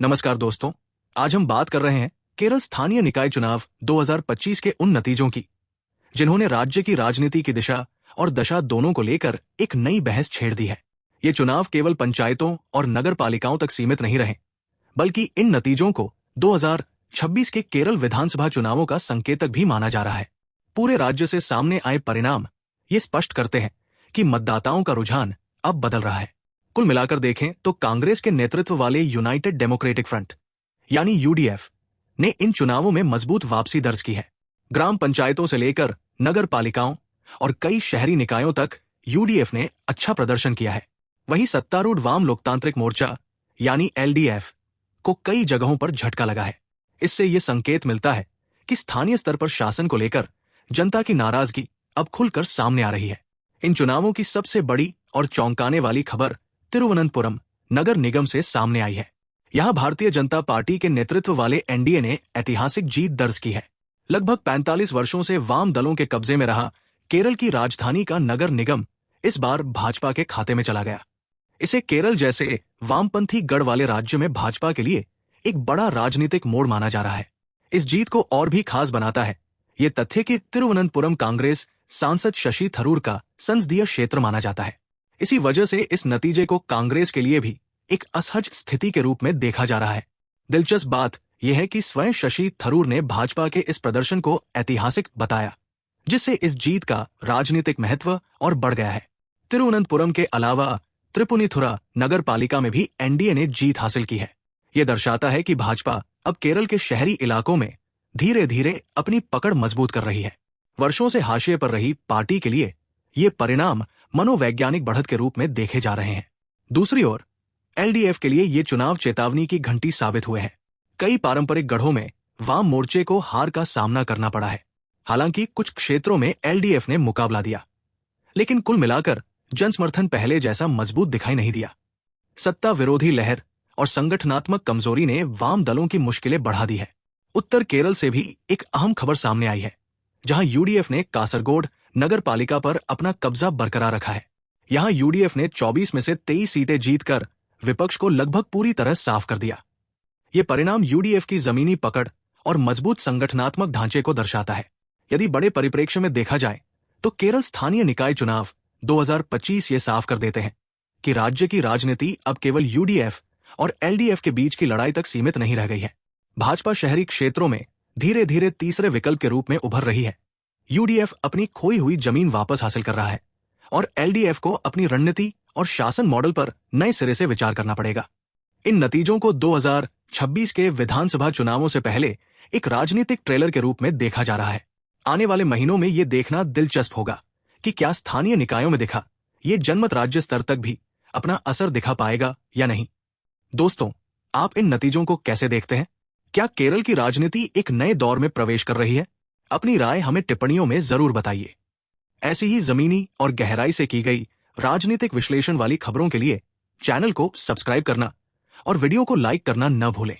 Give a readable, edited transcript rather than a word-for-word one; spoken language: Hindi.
नमस्कार दोस्तों, आज हम बात कर रहे हैं केरल स्थानीय निकाय चुनाव 2025 के उन नतीजों की जिन्होंने राज्य की राजनीति की दिशा और दशा दोनों को लेकर एक नई बहस छेड़ दी है। ये चुनाव केवल पंचायतों और नगर पालिकाओं तक सीमित नहीं रहे, बल्कि इन नतीजों को 2026 के केरल विधानसभा चुनावों का संकेतक भी माना जा रहा है। पूरे राज्य से सामने आए परिणाम ये स्पष्ट करते हैं कि मतदाताओं का रुझान अब बदल रहा है। कुल मिलाकर देखें तो कांग्रेस के नेतृत्व वाले यूनाइटेड डेमोक्रेटिक फ्रंट यानी यूडीएफ ने इन चुनावों में मजबूत वापसी दर्ज की है। ग्राम पंचायतों से लेकर नगर पालिकाओं और कई शहरी निकायों तक यूडीएफ ने अच्छा प्रदर्शन किया है। वहीं सत्तारूढ़ वाम लोकतांत्रिक मोर्चा यानी एलडीएफ को कई जगहों पर झटका लगा है। इससे ये संकेत मिलता है कि स्थानीय स्तर पर शासन को लेकर जनता की नाराजगी अब खुलकर सामने आ रही है। इन चुनावों की सबसे बड़ी और चौंकाने वाली खबर तिरुवनंतपुरम नगर निगम से सामने आई है। यहां भारतीय जनता पार्टी के नेतृत्व वाले एनडीए ने ऐतिहासिक जीत दर्ज की है। लगभग 45 वर्षों से वाम दलों के कब्जे में रहा केरल की राजधानी का नगर निगम इस बार भाजपा के खाते में चला गया। इसे केरल जैसे वामपंथी गढ़ वाले राज्य में भाजपा के लिए एक बड़ा राजनीतिक मोड़ माना जा रहा है। इस जीत को और भी खास बनाता है ये तथ्य कि तिरुवनंतपुरम कांग्रेस सांसद शशि थरूर का संसदीय क्षेत्र माना जाता है। इसी वजह से इस नतीजे को कांग्रेस के लिए भी एक असहज स्थिति के रूप में देखा जा रहा है। दिलचस्प बात यह है कि स्वयं शशि थरूर ने भाजपा के इस प्रदर्शन को ऐतिहासिक बताया, जिससे इस जीत का राजनीतिक महत्व और बढ़ गया है। तिरुवनंतपुरम के अलावा त्रिपुनिथुरा नगर पालिका में भी एनडीए ने जीत हासिल की है। यह दर्शाता है कि भाजपा अब केरल के शहरी इलाकों में धीरे धीरे अपनी पकड़ मजबूत कर रही है। वर्षों से हाशिए पर रही पार्टी के लिए ये परिणाम मनोवैज्ञानिक बढ़त के रूप में देखे जा रहे हैं। दूसरी ओर एलडीएफ के लिए ये चुनाव चेतावनी की घंटी साबित हुए हैं। कई पारंपरिक गढ़ों में वाम मोर्चे को हार का सामना करना पड़ा है। हालांकि कुछ क्षेत्रों में एलडीएफ ने मुकाबला दिया, लेकिन कुल मिलाकर जनसमर्थन पहले जैसा मजबूत दिखाई नहीं दिया। सत्ता विरोधी लहर और संगठनात्मक कमजोरी ने वाम दलों की मुश्किलें बढ़ा दी है। उत्तर केरल से भी एक अहम खबर सामने आई है, जहां यूडीएफ ने कासरगोड नगर पालिका पर अपना कब्जा बरकरार रखा है। यहां यूडीएफ ने 24 में से 23 सीटें जीतकर विपक्ष को लगभग पूरी तरह साफ कर दिया। ये परिणाम यूडीएफ की जमीनी पकड़ और मजबूत संगठनात्मक ढांचे को दर्शाता है। यदि बड़े परिप्रेक्ष्य में देखा जाए तो केरल स्थानीय निकाय चुनाव 2025 ये साफ कर देते हैं कि राज्य की राजनीति अब केवल यूडीएफ और एलडीएफ के बीच की लड़ाई तक सीमित नहीं रह गई है। भाजपा शहरी क्षेत्रों में धीरे धीरे तीसरे विकल्प के रूप में उभर रही है। यूडीएफ अपनी खोई हुई जमीन वापस हासिल कर रहा है और एलडीएफ को अपनी रणनीति और शासन मॉडल पर नए सिरे से विचार करना पड़ेगा। इन नतीजों को 2026 के विधानसभा चुनावों से पहले एक राजनीतिक ट्रेलर के रूप में देखा जा रहा है। आने वाले महीनों में ये देखना दिलचस्प होगा कि क्या स्थानीय निकायों में दिखा ये जनमत राज्य स्तर तक भी अपना असर दिखा पाएगा या नहीं। दोस्तों, आप इन नतीजों को कैसे देखते हैं? क्या केरल की राजनीति एक नए दौर में प्रवेश कर रही है? अपनी राय हमें टिप्पणियों में जरूर बताइए। ऐसी ही जमीनी और गहराई से की गई राजनीतिक विश्लेषण वाली खबरों के लिए चैनल को सब्सक्राइब करना और वीडियो को लाइक करना न भूलें।